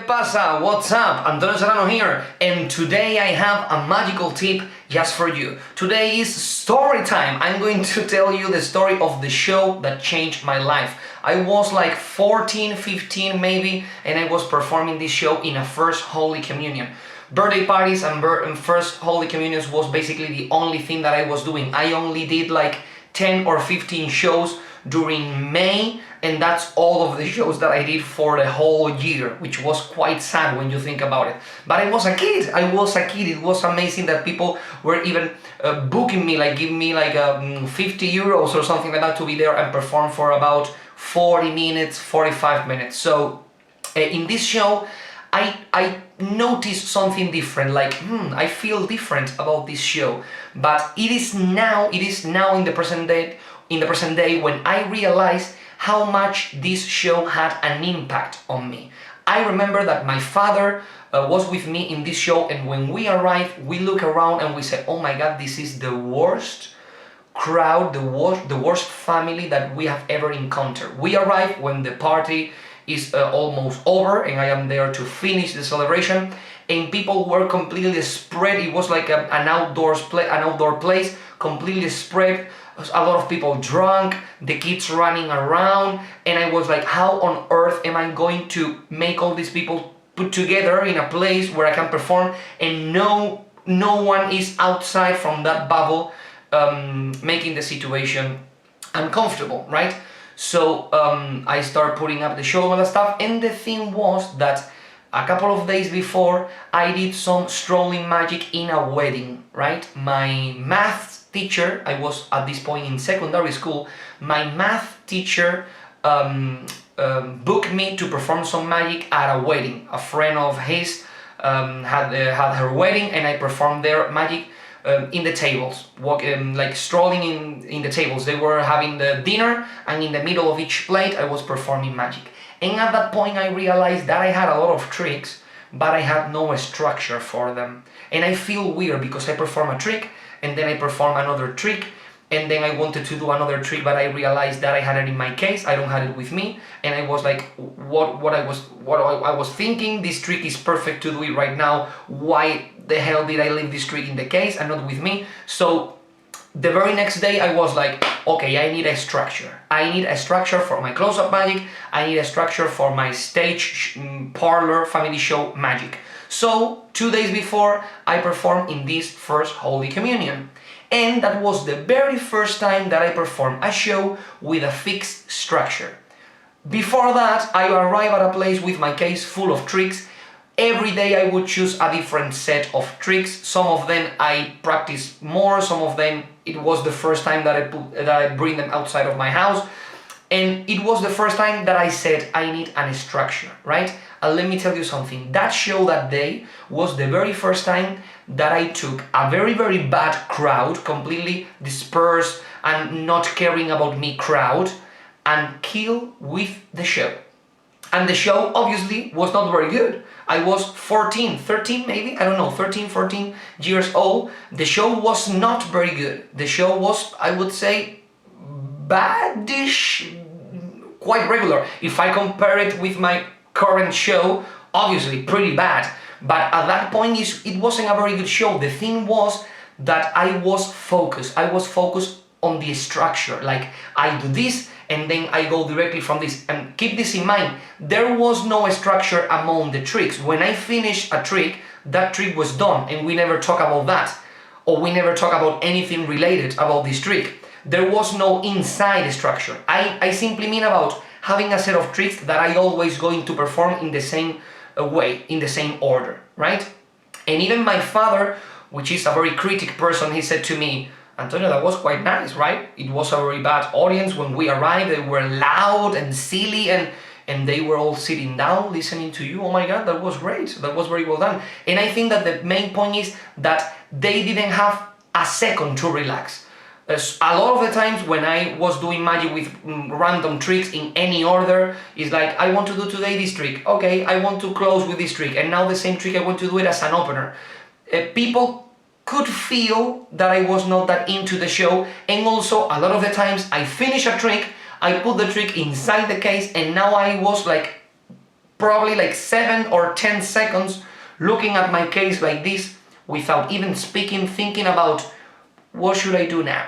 ¿Qué pasa? What's up? Antonio Serrano here, and today I have a magical tip just for you. Today is story time. I'm going to tell you the story of the show that changed my life. I was like 14, 15 maybe, and I was performing this show in a first Holy Communion. Birthday parties and first Holy Communions was basically the only thing that I was doing. I only did like 10 or 15 shows during May, and that's all of the shows that I did for the whole year, which was quite sad when you think about it. But I was a kid. It was amazing that people were even booking me, like giving me like 50 euros or something like that to be there and perform for about 40 minutes, 45 minutes. So in this show, I noticed something different, like I feel different about this show. But it is now in the present day when I realized how much this show had an impact on me. I remember that my father was with me in this show, and when we arrived, we look around and we said, oh my god, this is the worst crowd, the worst family that we have ever encountered. We arrived when the party is almost over and I am there to finish the celebration, and people were completely spread. It was like an outdoor place, completely spread. A lot of people drunk, the kids running around, and I was like, how on earth am I going to make all these people put together in a place where I can perform and no one is outside from that bubble, making the situation uncomfortable, right? So I started putting up the show and all that stuff, and the thing was that a couple of days before I did some strolling magic in a wedding, right? My math teacher, I was at this point in secondary school, my math teacher booked me to perform some magic at a wedding. A friend of his had her wedding, and I performed their magic in the tables, like strolling in the tables. They were having the dinner, and in the middle of each plate I was performing magic. And at that point I realized that I had a lot of tricks, but I had no structure for them. And I feel weird because I perform a trick, and then I perform another trick, and then I wanted to do another trick, but I realized that I had it in my case, I don't have it with me, and I was like, what I was thinking, this trick is perfect to do it right now, why the hell did I leave this trick in the case and not with me? So the very next day I was like, okay, I need a structure. I need a structure for my close-up magic, I need a structure for my stage parlor family show magic. So 2 days before, I performed in this first Holy Communion. And that was the very first time that I performed a show with a fixed structure. Before that, I arrived at a place with my case full of tricks. Every day I would choose a different set of tricks. Some of them I practiced more, some of them it was the first time that I bring them outside of my house. And it was the first time that I said, I need a structure, right? Let me tell you something. That show that day was the very first time that I took a very, very bad crowd, completely dispersed and not caring about me crowd, and kill with the show. And the show obviously was not very good. I was 13 maybe, I don't know, 13, 14 years old. The show was not very good. The show was, I would say, badish, quite regular. If I compare it with my current show, obviously pretty bad. But at that point, it wasn't a very good show. The thing was that I was focused. I was focused on the structure. Like, I do this, and then I go directly from this. And keep this in mind, there was no structure among the tricks. When I finished a trick, that trick was done, and we never talk about that. Or we never talk about anything related about this trick. There was no inside structure. I simply mean about having a set of tricks that I always going to perform in the same way, in the same order, right? And even my father, which is a very critic person, he said to me, Antonio, that was quite nice, right? It was a very bad audience when we arrived. They were loud and silly, and they were all sitting down listening to you. Oh my god, that was great. That was very well done. And I think that the main point is that they didn't have a second to relax. A lot of the times when I was doing magic with random tricks in any order, it's like, I want to do today this trick, okay, I want to close with this trick, and now the same trick I want to do it as an opener. People could feel that I was not that into the show, and also a lot of the times I finish a trick, I put the trick inside the case, and now I was like probably like 7 or 10 seconds looking at my case like this without even speaking, thinking about what should I do now.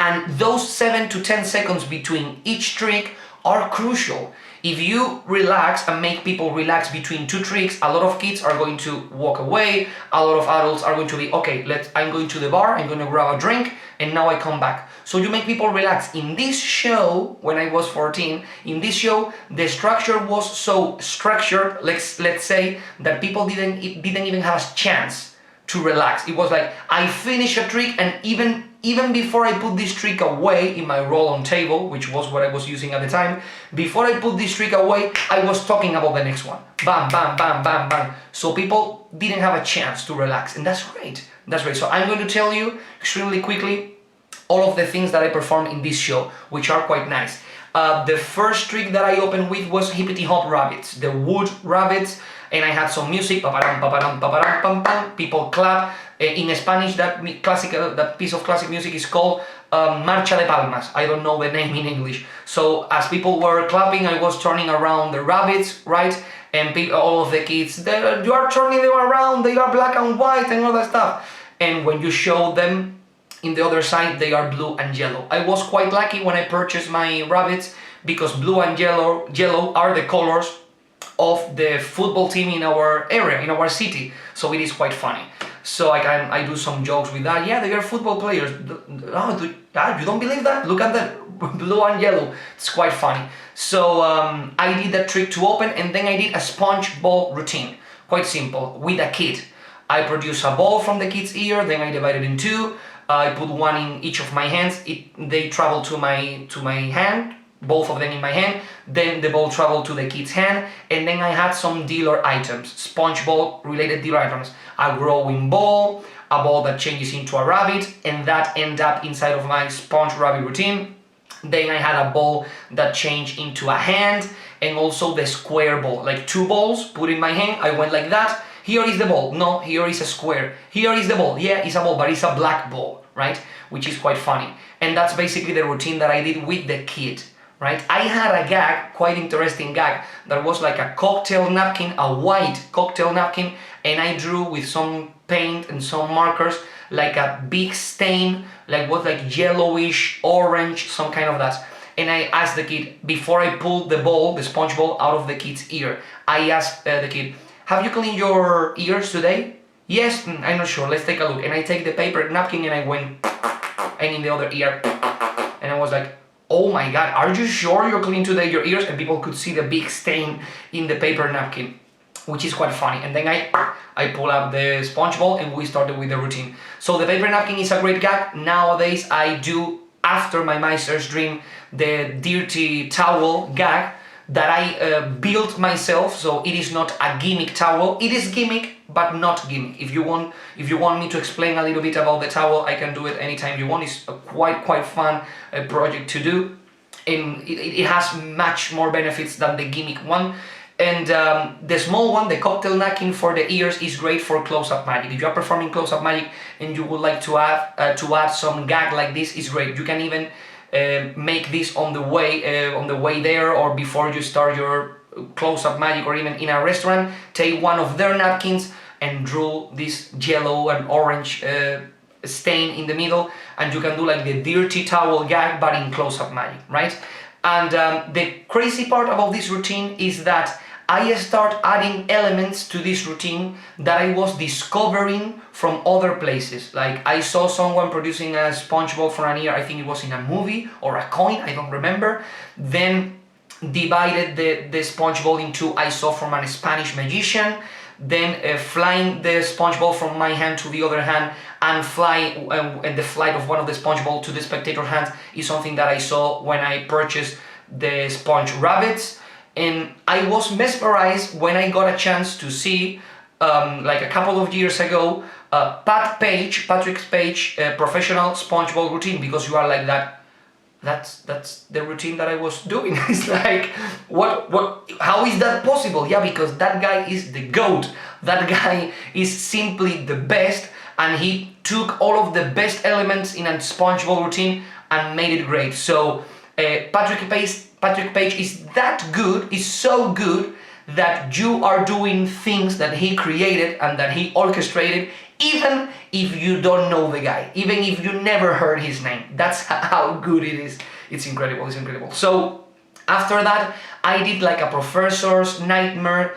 And those 7 to 10 seconds between each trick are crucial. If you relax and make people relax between two tricks, a lot of kids are going to walk away, a lot of adults are going to be, okay, I'm going to the bar, I'm going to grab a drink, and now I come back. So you make people relax. In this show, when I was 14, in this show, the structure was so structured, let's say, that people didn't even have a chance to relax. It was like, I finish a trick, and even before I put this trick away in my roll-on table, which was what I was using at the time, before I put this trick away, I was talking about the next one. Bam, bam, bam, bam, bam. So people didn't have a chance to relax, and that's great. That's great. So I'm going to tell you extremely quickly all of the things that I performed in this show, which are quite nice. The first trick that I opened with was hippity hop rabbits, the wood rabbits, and I had some music, paparam, paparam, paparam, pam, pam. People clap. In Spanish, that piece of classic music is called Marcha de Palmas. I don't know the name in English. So as people were clapping, I was turning around the rabbits, right? And all of the kids, you are turning them around, they are black and white and all that stuff. And when you show them in the other side, they are blue and yellow. I was quite lucky when I purchased my rabbits because blue and yellow are the colors of the football team in our area, in our city. So it is quite funny. So I do some jokes with that. Yeah, they are football players. Oh, you don't believe that? Look at that, blue and yellow. It's quite funny. So I did that trick to open, and then I did a sponge ball routine. Quite simple, with a kid. I produce a ball from the kid's ear, then I divide it in two. I put one in each of my hands. They travel to my hand, both of them in my hand. Then the ball traveled to the kid's hand, and then I had some dealer items, sponge ball related dealer items. A growing ball, a ball that changes into a rabbit, and that ended up inside of my sponge rabbit routine. Then I had a ball that changed into a hand, and also the square ball, like two balls put in my hand. I went like that. Here is the ball. No, here is a square. Here is the ball. Yeah, it's a ball, but it's a black ball, right? Which is quite funny. And that's basically the routine that I did with the kid, right? I had a gag, quite interesting gag, that was like a cocktail napkin, a white cocktail napkin, and I drew with some paint and some markers like a big stain, like yellowish, orange, some kind of that. And I asked the kid, before I pulled the ball, the sponge ball, out of the kid's ear, I asked the kid, have you cleaned your ears today? Yes, I'm not sure, let's take a look. And I take the paper napkin and I went, and in the other ear, and I was like, oh my god, are you sure you're cleaning today your ears? And people could see the big stain in the paper napkin, which is quite funny. And then I pull up the sponge ball and we started with the routine. So the paper napkin is a great gag. Nowadays I do, after my Meister's dream, the dirty towel gag that I built myself. So it is not a gimmick towel. It is gimmick, but not gimmick. If you want me to explain a little bit about the towel, I can do it anytime you want. It's a quite fun project to do, and it has much more benefits than the gimmick one. And the small one, the cocktail napkin for the ears, is great for close-up magic. If you are performing close-up magic and you would like to add some gag like this, is great. You can even make this on the way there, or before you start your close-up magic, or even in a restaurant. Take one of their napkins and draw this yellow and orange stain in the middle, and you can do like the dirty towel gag, but in close-up magic, right? And the crazy part about this routine is that I start adding elements to this routine that I was discovering from other places. Like I saw someone producing a sponge ball from an ear, I think it was in a movie, or a coin, I don't remember. Then divided the sponge ball in two, I saw from a Spanish magician. Then flying the sponge ball from my hand to the other hand, and the flight of one of the sponge ball to the spectator hands is something that I saw when I purchased the sponge rabbits. And I was mesmerized when I got a chance to see, like a couple of years ago, Patrick Page professional sponge ball routine, because you are like that. That's the routine that I was doing. It's like, how is that possible? Yeah, because that guy is the GOAT. That guy is simply the best, and he took all of the best elements in a sponge ball routine and made it great. So Patrick Page is that good, is so good, that you are doing things that he created and that he orchestrated, even if you don't know the guy, even if you never heard his name. That's how good it is. It's incredible, it's incredible. So after that, I did like a professor's nightmare,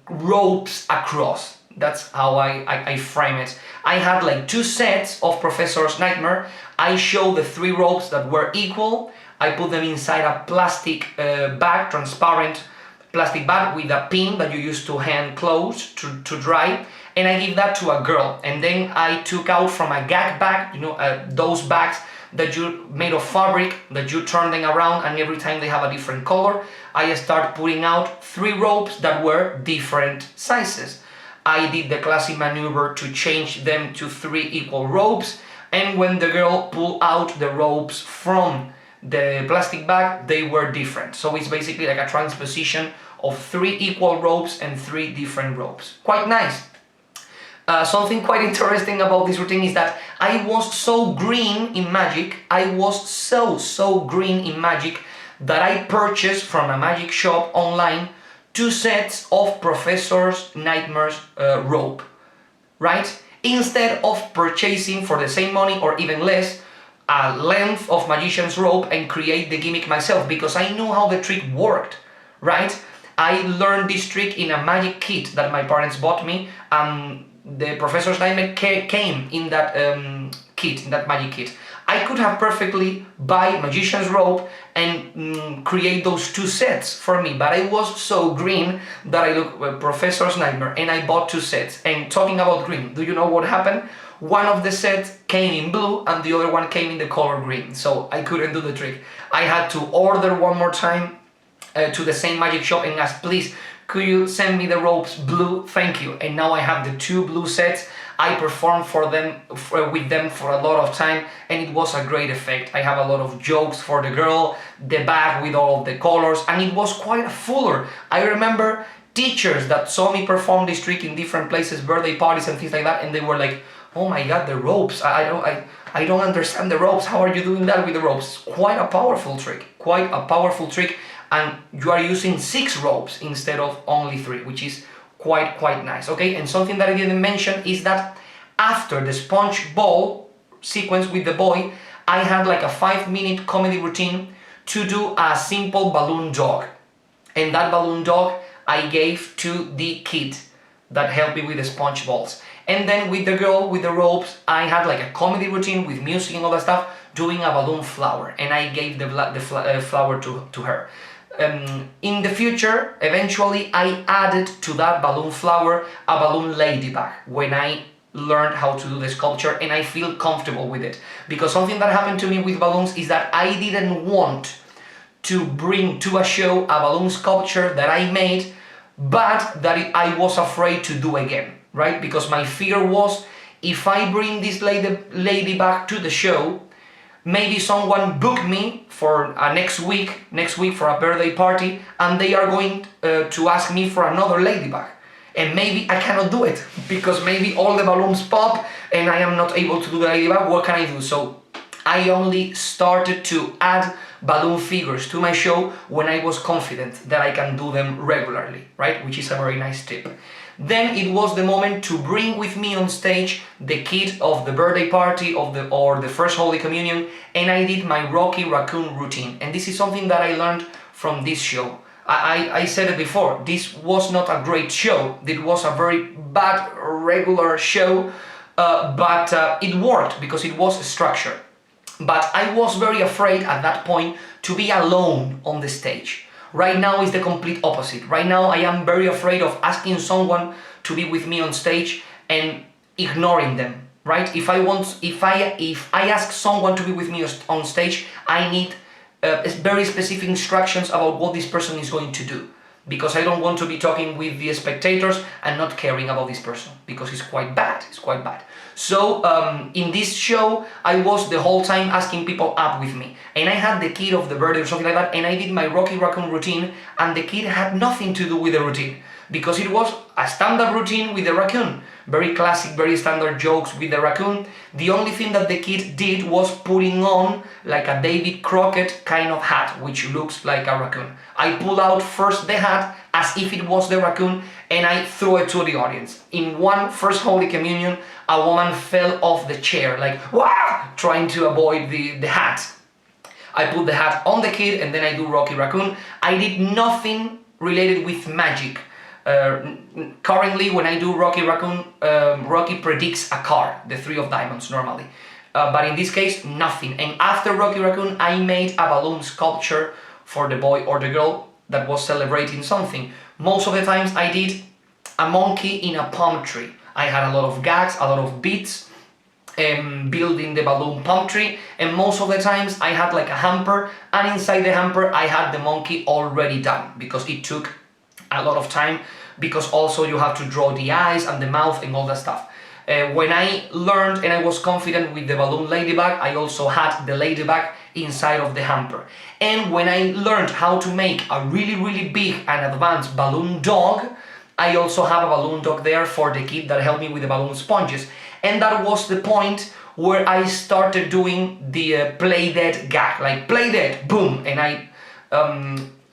ropes across. That's how I frame it. I had like 2 sets of professor's nightmare. I showed the 3 ropes that were equal. I put them inside a plastic bag, transparent plastic bag with a pin that you use to hang clothes to dry, and I give that to a girl. And then I took out from a gag bag, you know, those bags that you made of fabric, that you turn them around, and every time they have a different color. I start putting out 3 ropes that were different sizes. I did the classic maneuver to change them to 3 equal ropes, and when the girl pulled out the ropes from the plastic bag, they were different. So it's basically like a transposition of 3 equal ropes and 3 different ropes. Quite nice. Something quite interesting about this routine is that I was so green in magic, so green in magic, that I purchased from a magic shop online 2 sets of Professor's Nightmares rope, right? Instead of purchasing for the same money or even less a length of magician's rope and create the gimmick myself, because I knew how the trick worked, right? I learned this trick in a magic kit that my parents bought me. The Professor's Nightmare came in that kit, in that magic kit. I could have perfectly buy magician's rope and create those 2 sets for me, but I was so green that I looked Professor's Nightmare and I bought 2 sets. And talking about green, do you know what happened? One of the sets came in blue and the other one came in the color green, so I couldn't do the trick. I had to order one more time to the same magic shop and ask, please, could you send me the ropes blue? Thank you. And now I have the 2 blue sets. I performed with them for a lot of time, and it was a great effect. I have a lot of jokes for the girl, the bag with all of the colors, and it was quite a fuller. I remember teachers that saw me perform this trick in different places, birthday parties and things like that, and they were like, oh my god, the ropes, I don't understand the ropes, how are you doing that with the ropes? Quite a powerful trick, and you are using 6 ropes instead of only 3, which is quite nice, okay? And something that I didn't mention is that after the sponge ball sequence with the boy, I had like a 5-minute comedy routine to do a simple balloon dog. And that balloon dog I gave to the kid that helped me with the sponge balls. And then with the girl, with the ropes, I had like a comedy routine with music and all that stuff, doing a balloon flower, and I gave the flower to her. In the future, eventually, I added to that balloon flower a balloon ladybug when I learned how to do the sculpture, and I feel comfortable with it. Because something that happened to me with balloons is that I didn't want to bring to a show a balloon sculpture that I made, but that I was afraid to do again, right? Because my fear was, if I bring this ladybug to the show, maybe someone book me for next week for a birthday party, and they are going to ask me for another ladybug. And maybe I cannot do it, because maybe all the balloons pop and I am not able to do the ladybug. What can I do? So I only started to add balloon figures to my show when I was confident that I can do them regularly, right? Which is a very nice tip. Then it was the moment to bring with me on stage the kid of the birthday party or the first Holy Communion, and I did my Rocky Raccoon routine. And this is something that I learned from this show. I said it before, this was not a great show. It was a very bad regular show, but it worked because it was structured. But I was very afraid at that point to be alone on the stage. Right now is the complete opposite. Right now I am very afraid of asking someone to be with me on stage and ignoring them, right? If I ask someone to be with me on stage, I need very specific instructions about what this person is going to do, because I don't want to be talking with the spectators and not caring about this person, because it's quite bad. So in this show, I was the whole time asking people up with me, and I had the kid of the birthday or something like that, and I did my Rocky Raccoon routine, and the kid had nothing to do with the routine. because it was a standard routine with the raccoon. Very classic, very standard jokes with the raccoon. The only thing that the kid did was putting on like a David Crockett kind of hat, which looks like a raccoon. I pulled out first the hat as if it was the raccoon, and I threw it to the audience. In one First Holy Communion, a woman fell off the chair, like, wah, trying to avoid the hat. I put the hat on the kid, and then I do Rocky Raccoon. I did nothing related with magic. Currently, when I do Rocky Raccoon, Rocky predicts a card, the 3 of diamonds normally. But in this case, nothing. And after Rocky Raccoon, I made a balloon sculpture for the boy or the girl that was celebrating something. Most of the times I did a monkey in a palm tree. I had a lot of gags, a lot of beats, building the balloon palm tree, and most of the times I had like a hamper, and inside the hamper I had the monkey already done, because it took a lot of time, because also you have to draw the eyes and the mouth and all that stuff. When I learned and I was confident with the balloon ladybug, I also had the ladybug inside of the hamper. And when I learned how to make a really big and advanced balloon dog, I also have a balloon dog there for the kid that helped me with the balloon sponges. And that was the point where I started doing the play dead gag, like play dead, boom, and I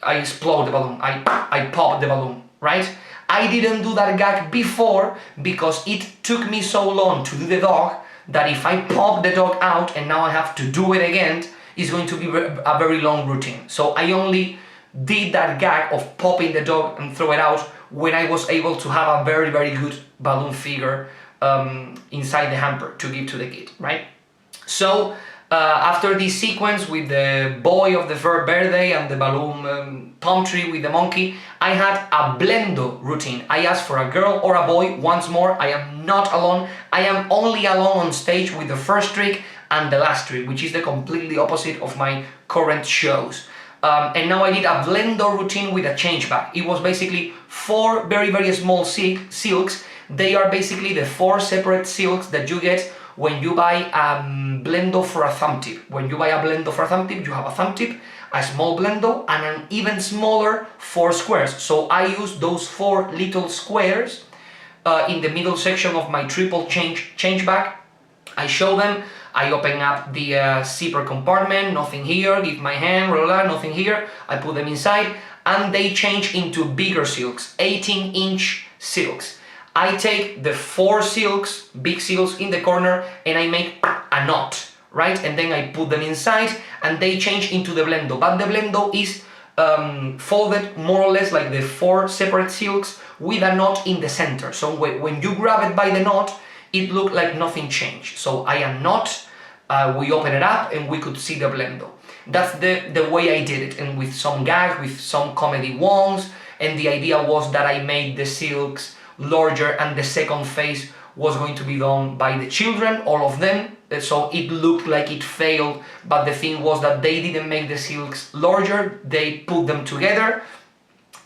explode the balloon, I pop the balloon, right? I didn't do that gag before because it took me so long to do the dog that if I pop the dog out and now I have to do it again, it's going to be a very long routine. So I only did that gag of popping the dog and throw it out when I was able to have a very good balloon figure inside the hamper to give to the kid, right? So after this sequence with the boy of the first birthday and the balloon palm tree with the monkey, I had a blendo routine. I asked for a girl or a boy. Once more, I am not alone. I am only alone on stage with the first trick and the last trick, which is the completely opposite of my current shows. And now I did a blendo routine with a change back. It was basically 4 very small silks. They are basically the 4 separate silks that you get when you buy a blendo for a thumb tip. When you buy a blendo for a thumb tip, you have a thumb tip, a small blendo, and an even smaller 4 squares. So I use those 4 little squares in the middle section of my triple change back. I show them, I open up the zipper compartment, nothing here, give my hand, blah, blah, nothing here, I put them inside, and they change into bigger silks, 18-inch silks. I take the 4 silks, big silks in the corner, and I make a knot, right? And then I put them inside, and they change into the blendo. But the blendo is folded more or less like the 4 separate silks with a knot in the center. So when you grab it by the knot, it looked like nothing changed. So I unknot, we open it up, and we could see the blendo. That's the way I did it, and with some gags, with some comedy wands, and the idea was that I made the silks larger, and the second phase was going to be done by the children, all of them, so it looked like it failed, but the thing was that they didn't make the silks larger, they put them together.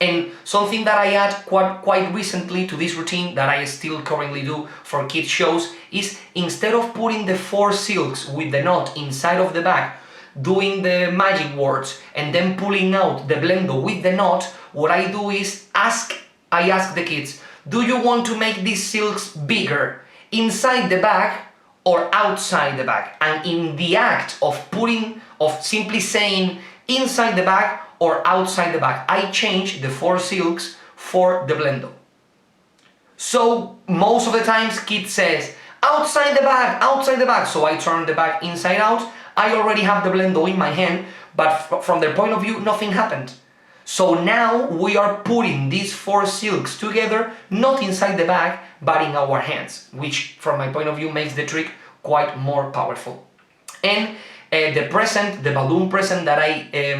And something that I add quite recently to this routine that I still currently do for kids shows is, instead of putting the 4 silks with the knot inside of the bag, doing the magic words and then pulling out the blendo with the knot, what I do is I ask the kids, do you want to make these silks bigger inside the bag or outside the bag? And in the act of simply saying inside the bag or outside the bag, I change the 4 silks for the blendo. So most of the times kid says, outside the bag, outside the bag. So I turn the bag inside out. I already have the blendo in my hand, but from their point of view, nothing happened. So now we are putting these 4 silks together, not inside the bag, but in our hands, which from my point of view makes the trick quite more powerful. And the balloon present that I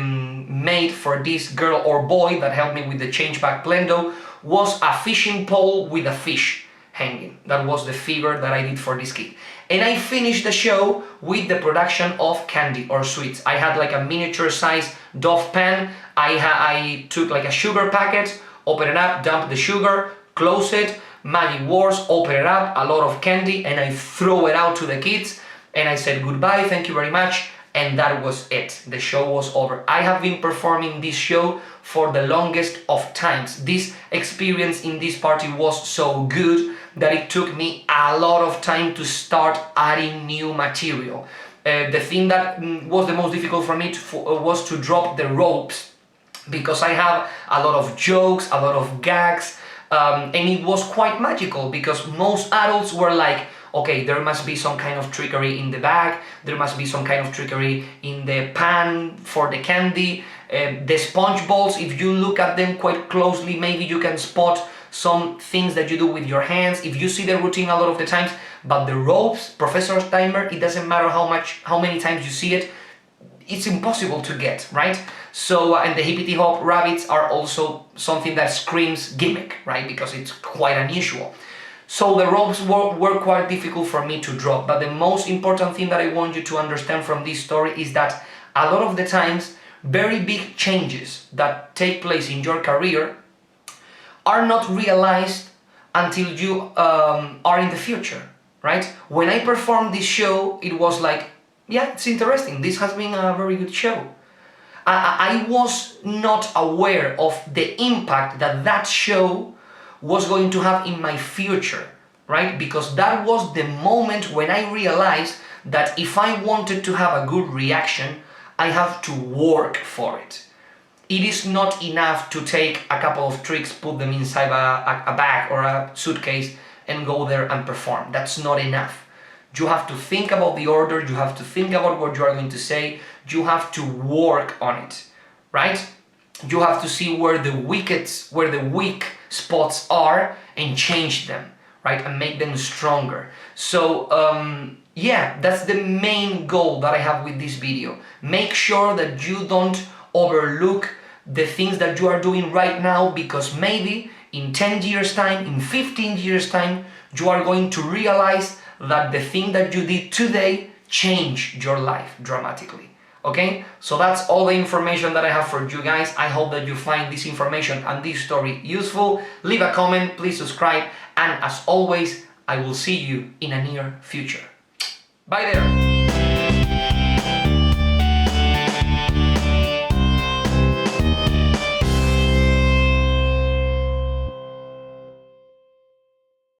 made for this girl or boy that helped me with the change back blendo was a fishing pole with a fish hanging. That was the figure that I did for this kid. And I finished the show with the production of candy or sweets. I had like a miniature size Dove pen. I took like a sugar packet, open it up, dump the sugar, close it, magic words, open it up, a lot of candy, and I throw it out to the kids. And I said goodbye, thank you very much. and that was it. The show was over. I have been performing this show for the longest of times. This experience in this party was so good that it took me a lot of time to start adding new material. The thing that was the most difficult for me was to drop the ropes, because I have a lot of jokes, a lot of gags, and it was quite magical because most adults were like, okay, there must be some kind of trickery in the bag, there must be some kind of trickery in the pan for the candy. The sponge balls, if you look at them quite closely, maybe you can spot some things that you do with your hands if you see the routine a lot of the times. But the ropes, Professor's timer, it doesn't matter how many times you see it, it's impossible to get, right? So, and the hippity hop rabbits are also something that screams gimmick, right? Because it's quite unusual. So the ropes were quite difficult for me to drop. But the most important thing that I want you to understand from this story is that a lot of the times, very big changes that take place in your career are not realized until you are in the future, right? When I performed this show, it was like, yeah, it's interesting. This has been a very good show. I was not aware of the impact that that show was going to have in my future, right? Because that was the moment when I realized that if I wanted to have a good reaction, I have to work for it. It is not enough to take a couple of tricks, put them inside a bag or a suitcase and go there and perform. That's not enough. You have to think about the order, you have to think about what you are going to say, you have to work on it, right? You have to see where the weak spots are and change them, right? And make them stronger. So, yeah, that's the main goal that I have with this video. Make sure that you don't overlook the things that you are doing right now, because maybe in 10 years time, in 15 years time, you are going to realize that the thing that you did today changed your life dramatically. Okay, so that's all the information that I have for you guys. I hope that you find this information and this story useful. Leave a comment, please subscribe, and as always, I will see you in a near future. Bye there!